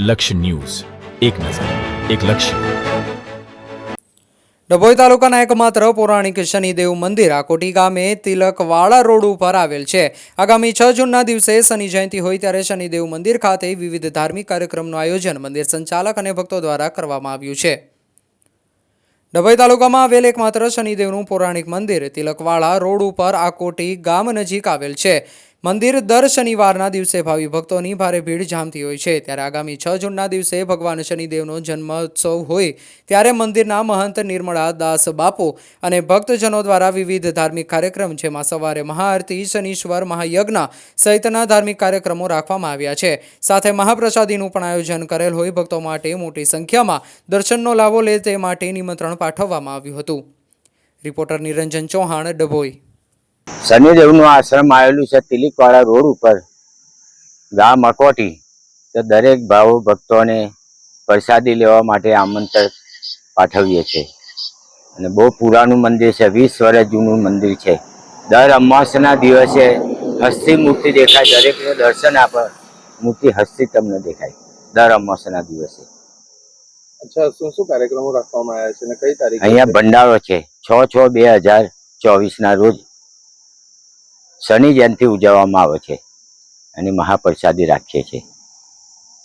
લક્ષ્ય ન્યૂઝ, એક નજર, એક લક્ષ્ય. ડભોઈ તાલુકાના એકમાત્ર પૌરાણિક શનિદેવ મંદિર આકોટી ગામે તિલકવાડા રોડ ઉપર આવેલ છે. આગામી 6 જૂનના દિવસે શનિ જયંતિ હોય ત્યારે શનિદેવ મંદિર ખાતે વિવિધ ધાર્મિક કાર્યક્રમનું આયોજન મંદિર સંચાલક અને ભક્તો દ્વારા કરવામાં આવ્યું છે. ડભોઈ તાલુકામાં આવેલ એકમાત્ર શનિદેવનું પૌરાણિક મંદિર તિલકવાડા રોડ ઉપર આકોટી ગામ નજીક આવેલ છે. મંદિર દર શનિવારના દિવસે ભાવિ ભક્તોની ભારે ભીડ જામતી હોય છે. ત્યારે આગામી 6 જૂનના દિવસે ભગવાન શનિદેવનો જન્મોત્સવ હોય ત્યારે મંદિરના મહંત નિર્મળા દાસ બાપુ અને ભક્તજનો દ્વારા વિવિધ ધાર્મિક કાર્યક્રમ, જેમાં સવારે મહાઆરતી, શનિશ્વર મહાયજ્ઞ સહિતના ધાર્મિક કાર્યક્રમો રાખવામાં આવ્યા છે. સાથે મહાપ્રસાદીનું પણ આયોજન કરેલ હોય ભક્તો માટે મોટી સંખ્યામાં દર્શનનો લાભો લે તે માટે નિમંત્રણ પાઠવવામાં આવ્યું હતું. રિપોર્ટર નિરંજન ચૌહાણ, ડભોઈ. શનિદેવનું આશ્રમ આવેલું છે તિલકવાડા રોડ ઉપર, ગામ અકોટી. તો દરેક ભાવ ભક્તોને પ્રસાદી લેવા માટે આમંત્રણ પાઠવીએ છીએ. અને બહુ પુરાણું મંદિર છે, 20 વર્ષ જૂનું મંદિર છે. દર અમાસના દિવસે હસ્તી મૂર્તિ દેખાય, દરેકને દર્શન આપે, મૂર્તિ હસ્તી તમને દેખાય દર અમાસના દિવસે. અચ્છા, શું કાર્યક્રમો રાખવામાં આવ્યા છે અને કઈ તારીખે? અહીંયા ભંડારો છે 6/6/2024 ના રોજ શનિ જયંતિ ઉજવવામાં આવે છે અને મહાપ્રસાદી રાખીએ છીએ.